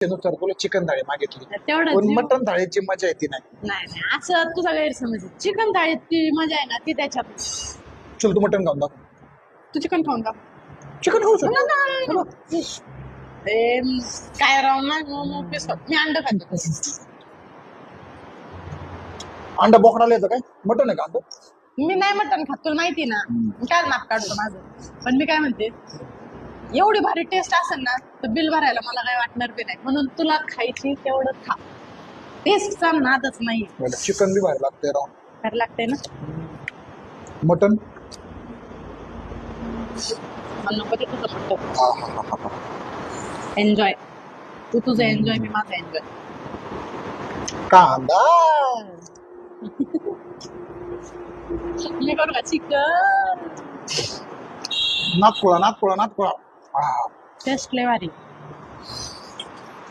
त्यानुसार तुला चिकन थाळी मागितली, तेवढं पण जीव- मटन थाळीची मजा येते नाही. नाही नाही असं तुझा गैरसमज आहे. चिकन थाळीत ती मजा आहे ना ती त्याच्यात. चल तू मटन खाऊन दाखव. तू चिकन खाऊन का? चिकन खाऊ शकतो. नाही. ए, काय राव ना मी अंड खातो. अंडा बोकडाला येतं काय? मटन आहे का अंड? मी नाही मटण खात तुला माहिती ना. काय नाक काढतो माझं. पण मी काय म्हणते एवढी भारी टेस्ट असेल ना तर बिल भरायला मला काय वाटणार बी नाही. म्हणून तुला खायची तेवढं खा. टेस्टचा नादच नाही. चिकन बी बाहेर लागतंय राव. तर लागते ना. मटन मला नको ते तुझं म्हणतो. हा हा हा हा हा. एन्जॉय. तू तुझं एन्जॉय मी माझं एन्जॉय. कांदा मी करू का चिकन. नातकुळा नातकुळा नातकुळा. टेस्ट लय भारी.